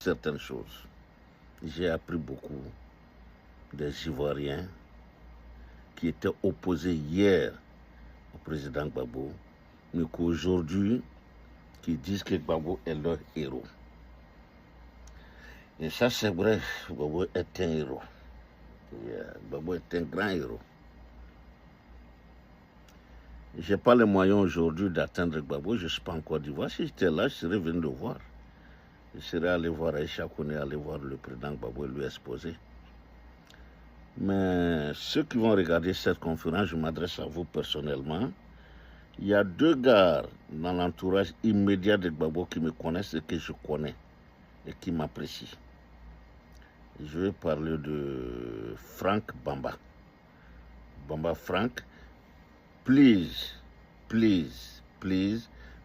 certaines choses. J'ai appris beaucoup des Ivoiriens qui étaient opposés hier au président Gbagbo, mais qu'aujourd'hui, qui disent que Gbagbo est leur héros. Et ça, c'est vrai, Gbagbo est un héros. Gbagbo est un grand héros. Je n'ai pas les moyens aujourd'hui d'atteindre Gbagbo, je ne suis pas en Côte d'Ivoire. Si j'étais là, je serais venu le voir. Je serais allé voir Aïcha Kone, aller voir le président Gbagbo et lui exposer. Mais ceux qui vont regarder cette conférence, je m'adresse à vous personnellement. Il y a 2 gars dans l'entourage immédiat de Gbagbo qui me connaissent et que je connais et qui m'apprécient. Je vais parler de Franck Bamba. Bamba Franck, please,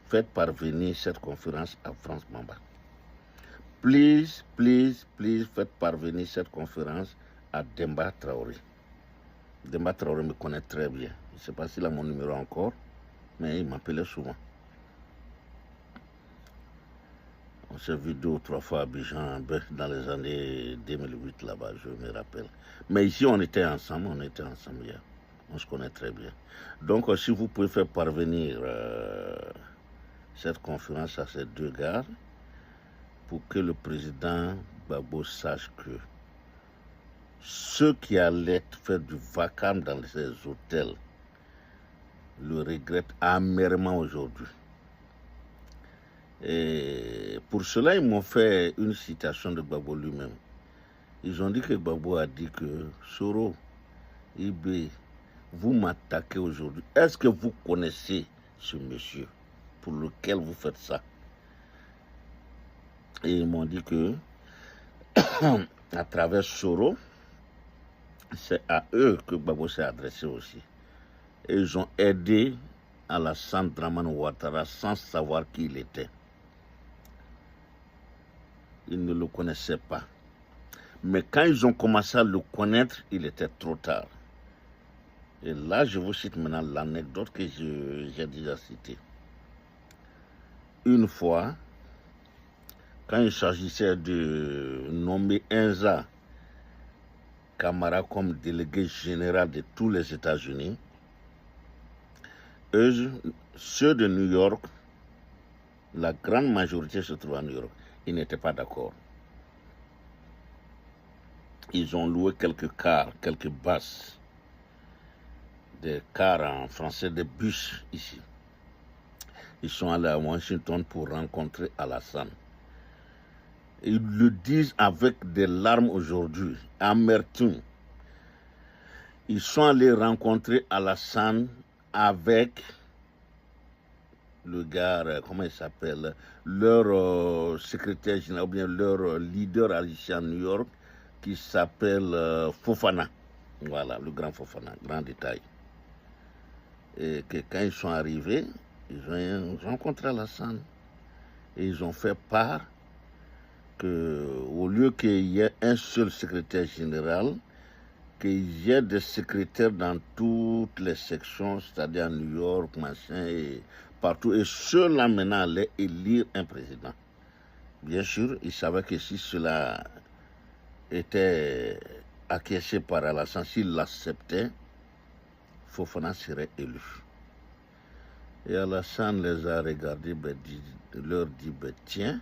faites parvenir cette conférence à Franck Bamba. Please, faites parvenir cette conférence à Demba Traoré. Demba Traoré me connaît très bien. Je ne sais pas s'il a mon numéro encore, mais il m'appelait souvent. On s'est vu 2 ou 3 fois à Abidjan dans les années 2008 là-bas, je me rappelle. Mais ici, on était ensemble hier. On se connaît très bien. Donc, si vous pouvez faire parvenir cette conférence à ces 2 gars, pour que le président Gbagbo sache que ceux qui allaient faire du vacarme dans ces hôtels le regrettent amèrement aujourd'hui. Et pour cela, ils m'ont fait une citation de Gbagbo lui-même. Ils ont dit que Gbagbo a dit que Soro, Ibé, vous m'attaquez aujourd'hui. Est-ce que vous connaissez ce monsieur pour lequel vous faites ça? Et ils m'ont dit que à travers Soro, c'est à eux que Gbagbo s'est adressé aussi. Et ils ont aidé Alassane Dramane Ouattara sans savoir qui il était. Ils ne le connaissaient pas. Mais quand ils ont commencé à le connaître, il était trop tard. Et là, je vous cite maintenant l'anecdote que j'ai déjà citée. Une fois, quand il s'agissait de nommer Enza Camara comme délégué général de tous les États-Unis, ceux de New York, la grande majorité se trouve à New York, ils n'étaient pas d'accord. Ils ont loué quelques cars, quelques basses, des cars en français, des bus ici. Ils sont allés à Washington pour rencontrer Alassane. Ils le disent avec des larmes aujourd'hui, amertume. Ils sont allés rencontrer Alassane avec le gars, comment il s'appelle, leur secrétaire général, ou bien leur leader ici à New York, qui s'appelle Fofana. Voilà, le grand Fofana, grand détail. Et que quand ils sont arrivés, ils ont rencontré Alassane. Et ils ont fait part qu'au lieu qu'il y ait un seul secrétaire général, qu'il y ait des secrétaires dans toutes les sections, c'est-à-dire à New York, machin, et partout. Et ceux-là maintenant allaient élire un président. Bien sûr, ils savaient que si cela était acquiescé par Alassane, s'il l'acceptait, Fofana serait élu. Et Alassane les a regardés, leur dit, tiens,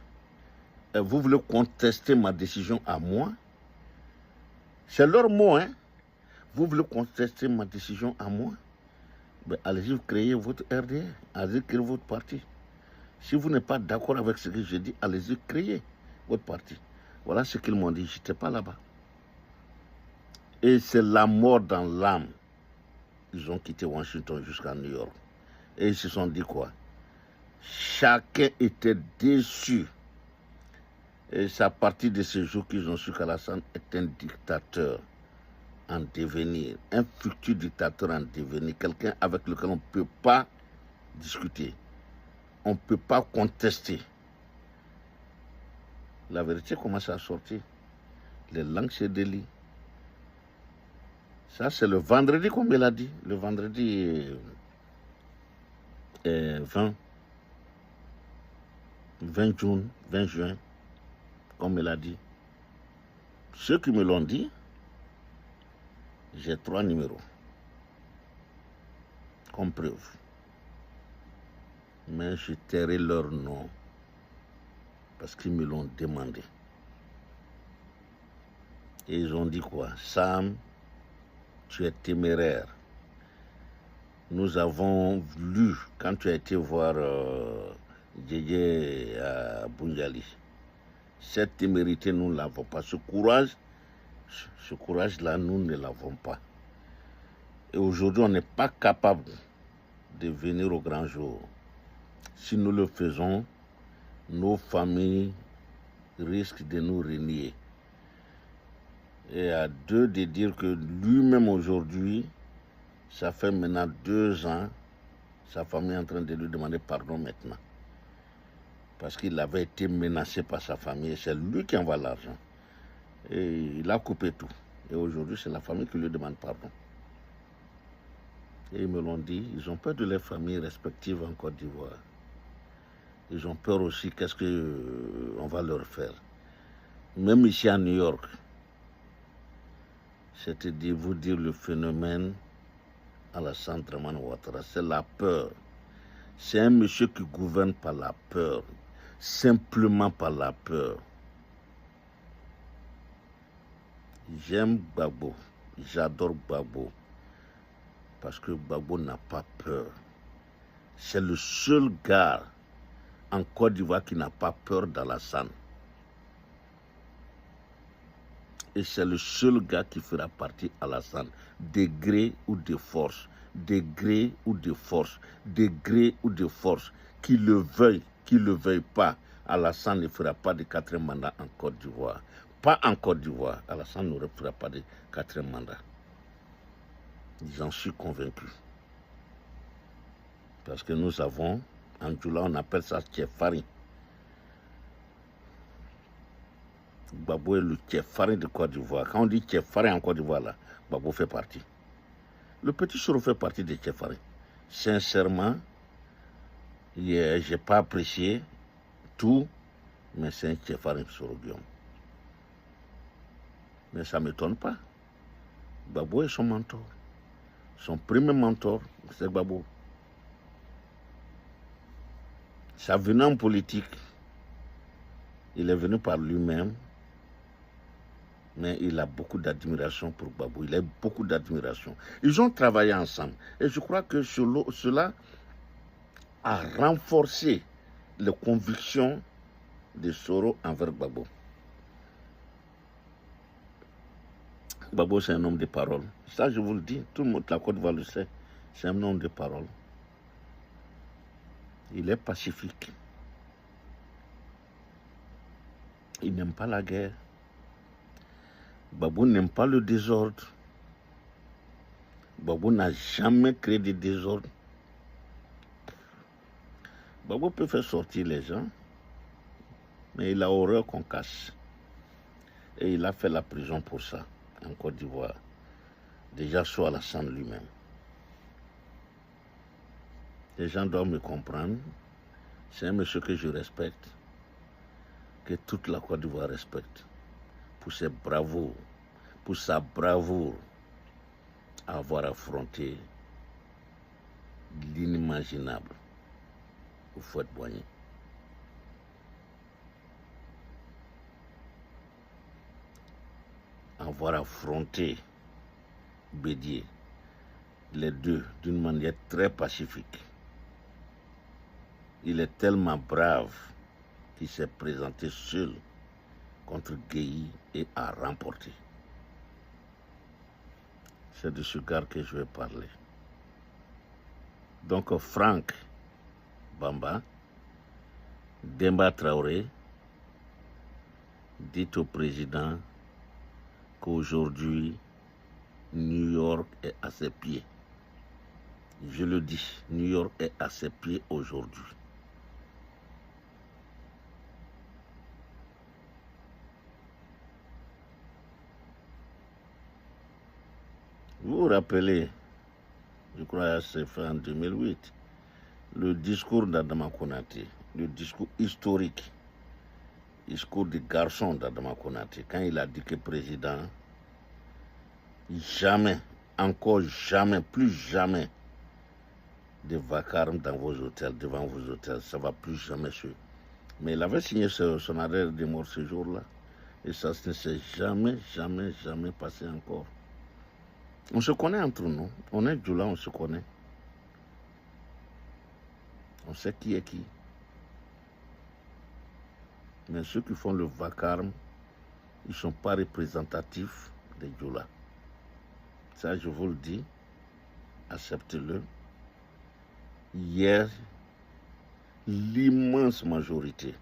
vous voulez contester ma décision à moi? C'est leur mot, hein? Vous voulez contester ma décision à moi? Allez-y, vous créez votre RDR, allez-y, créez votre parti. Si vous n'êtes pas d'accord avec ce que je dis, allez-y, créez votre parti. Voilà ce qu'ils m'ont dit, je n'étais pas là-bas. Et c'est la mort dans l'âme. Ils ont quitté Washington jusqu'à New York. Et ils se sont dit quoi? Chacun était déçu. Et c'est à partir de ce jour qu'ils ont su qu'Alassane est un dictateur en devenir, un futur dictateur en devenir, quelqu'un avec lequel on ne peut pas discuter, on ne peut pas contester. La vérité commence à sortir. Les langues se délient. Ça, c'est le vendredi, comme il a dit. Le vendredi 20 juin. comme il a dit. Ceux qui me l'ont dit, j'ai 3 numéros comme preuve. Mais je tairai leur nom parce qu'ils me l'ont demandé. Et ils ont dit quoi? Sam, tu es téméraire. Nous avons lu, quand tu as été voir Djedje à Bunjali, cette témérité, nous ne l'avons pas. Ce courage-là, nous ne l'avons pas. Et aujourd'hui, on n'est pas capable de venir au grand jour. Si nous le faisons, nos familles risquent de nous renier. Et à deux de dire que lui-même aujourd'hui, ça fait maintenant 2 ans, sa famille est en train de lui demander pardon maintenant. Parce qu'il avait été menacé par sa famille et c'est lui qui envoie l'argent. Et il a coupé tout. Et aujourd'hui, c'est la famille qui lui demande pardon. Et ils me l'ont dit, ils ont peur de leurs familles respectives en Côte d'Ivoire. Ils ont peur aussi qu'est-ce qu'on va leur faire. Même ici à New York, c'est-à-dire vous dire le phénomène Alassane Dramane Ouattara, c'est la peur. C'est un monsieur qui gouverne par la peur, simplement par la peur. J'aime Gbagbo, j'adore Gbagbo, parce que Gbagbo n'a pas peur. C'est le seul gars en Côte d'Ivoire qui n'a pas peur d'Alassane. Et c'est le seul gars qui fera partie Alassane, de gré ou de force, de gré ou de force, de gré ou de force, qu'il le veuille pas, Alassane ne fera pas de 4e mandat en Côte d'Ivoire. Pas en Côte d'Ivoire, Alassane ne fera pas de 4e mandat. J'en suis convaincu. Parce que nous avons, en Djoula, on appelle ça Tchefari. Gbagbo est le Tchefari de Côte d'Ivoire. Quand on dit Tchefari en Côte d'Ivoire, là, Gbagbo fait partie. Le petit Soro fait partie de Tchefari. Sincèrement, je n'ai pas apprécié tout, mais c'est un Tchefari Soro Guillaume. Mais ça ne m'étonne pas. Gbagbo est son mentor. Son premier mentor, c'est Gbagbo. Sa venue en politique, il est venu par lui-même, mais il a beaucoup d'admiration pour Gbagbo. Il a beaucoup d'admiration. Ils ont travaillé ensemble. Et je crois que cela a renforcé les convictions de Soro envers Gbagbo. Gbagbo, c'est un homme de parole. Ça, je vous le dis, tout le monde, la Côte d'Ivoire le sait. C'est un homme de parole. Il est pacifique. Il n'aime pas la guerre. Gbagbo n'aime pas le désordre. Gbagbo n'a jamais créé de désordre. Gbagbo peut faire sortir les gens, mais il a horreur qu'on casse. Et il a fait la prison pour ça, en Côte d'Ivoire. Déjà sur Alassane lui-même. Les gens doivent me comprendre. C'est un monsieur que je respecte, que toute la Côte d'Ivoire respecte, pour ses bravoures, pour sa bravoure à avoir affronté l'inimaginable au Houphouët-Boigny. Avoir affronté Bédié, les deux d'une manière très pacifique. Il est tellement brave qu'il s'est présenté seul contre Gueye et a remporté. C'est de ce gars que je vais parler. Donc Franck Bamba, Demba Traoré, dit au président qu'aujourd'hui, New York est à ses pieds. Je le dis, New York est à ses pieds aujourd'hui. Vous vous rappelez, je crois que c'est fait en 2008, le discours d'Adama Konaté, le discours historique. discours du garçon d'Adama Konaté, quand il a dit que président, jamais, encore jamais, plus jamais de vacarme dans vos hôtels, devant vos hôtels, ça va plus jamais se. Mais il avait signé son arrêt de mort ce jour-là. Et ça ne s'est jamais, jamais, jamais passé encore. On se connaît entre nous. On est Djoula, on se connaît. On sait qui est qui. Mais ceux qui font le vacarme, ils ne sont pas représentatifs des Djoula. Ça, je vous le dis. Acceptez-le. Hier, l'immense majorité,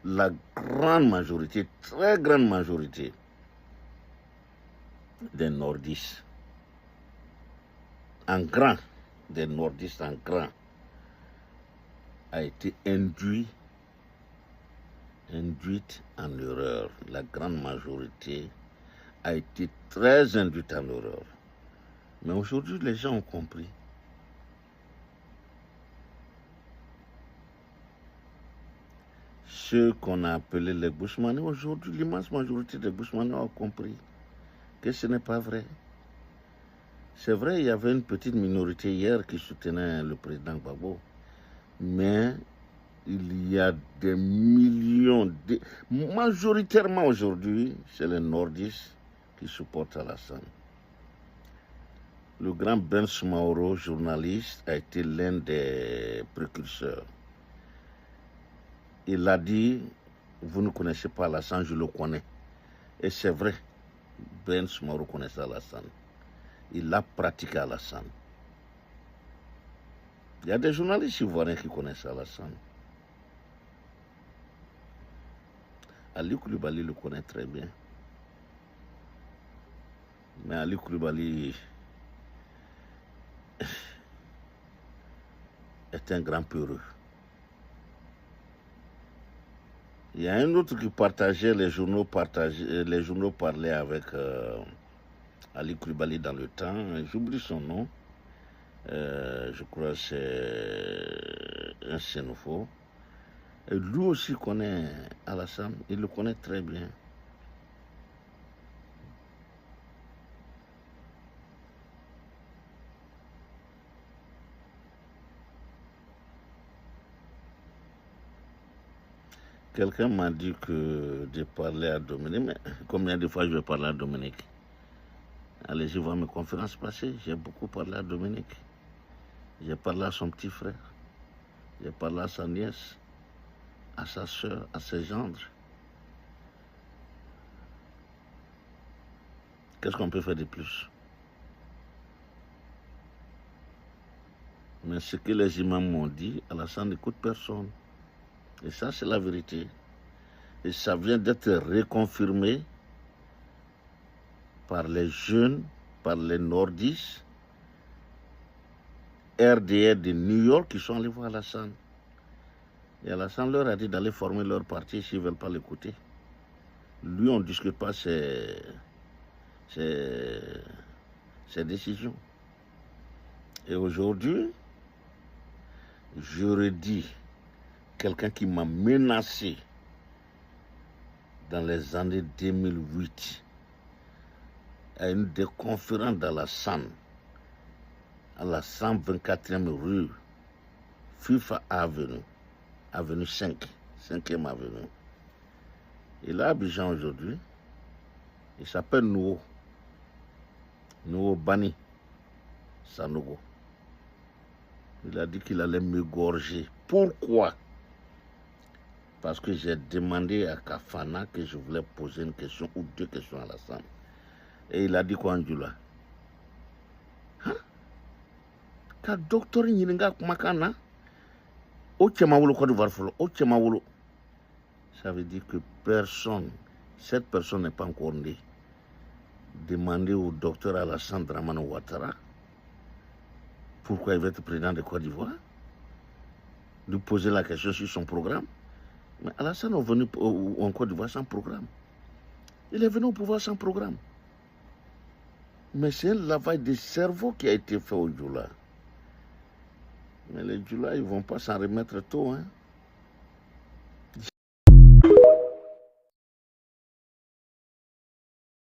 la grande majorité, très grande majorité des nordistes, en grand, des nordistes en grand, a été induite en erreur. La grande majorité a été très induite en erreur. Mais aujourd'hui, les gens ont compris. Ceux qu'on a appelés les Bushmanis, aujourd'hui, l'immense majorité des Bushmanis ont compris que ce n'est pas vrai. C'est vrai, il y avait une petite minorité hier qui soutenait le président Gbagbo, mais il y a des millions, majoritairement aujourd'hui, c'est les nordistes qui supportent Alassane. Le grand Ben Mauro, journaliste, a été l'un des précurseurs. Il a dit, vous ne connaissez pas Alassane, je le connais. Et c'est vrai, Ben Mauro connaissait Alassane. Il a pratiqué Alassane. Il y a des journalistes ivoiriens qui connaissent Alassane. Ali Koulibaly le connaît très bien. Mais Ali Koulibaly est un grand peureux. Il y a un autre qui partageait les journaux parlaient avec Ali Koulibaly dans le temps. J'oublie son nom. Je crois que c'est un Sénoufo. Et lui aussi connaît Alassane. Il le connaît très bien. Quelqu'un m'a dit que de parler à Dominique, mais combien de fois je vais parler à Dominique? Allez, je vois mes conférences passer, j'ai beaucoup parlé à Dominique. J'ai parlé à son petit frère, j'ai parlé à sa nièce, à sa soeur, à ses gendres. Qu'est-ce qu'on peut faire de plus? Mais ce que les imams m'ont dit, Alassane n'écoute personne. Et ça, c'est la vérité. Et ça vient d'être reconfirmé par les jeunes, par les nordistes, RDR de New York qui sont allés voir Alassane. Et Alassane leur a dit d'aller former leur parti s'ils ne veulent pas l'écouter. Lui, on ne discute pas ses décisions. Et aujourd'hui, je redis, quelqu'un qui m'a menacé dans les années 2008 à une des conférences d'Alassane, à la 124e rue, FIFA Avenue, Avenue 5, 5e Avenue. Il est à Abidjan aujourd'hui. Il s'appelle Nouo Bani Sanogo. Il a dit qu'il allait me gorger. Pourquoi? Parce que j'ai demandé à Kafana que je voulais poser une question ou deux questions à Alassane. Et il a dit quoi en Djoula? Hein? Ka docteur Nyilinga Kumakana? Ochemawolo Côte d'Ivoire Folo, Ochemawolo. Ça veut dire que personne, cette personne n'est pas encore née. Demandez au docteur Alassane Dramane Ouattara pourquoi il veut être président de Côte d'Ivoire. Lui poser la question sur son programme. Mais Alassane est venu en Côte d'Ivoire sans programme. Il est venu au pouvoir sans programme. Mais c'est un lavage de cerveau qui a été fait au Djoula. Mais les Djoula, ils ne vont pas s'en remettre tôt. Hein.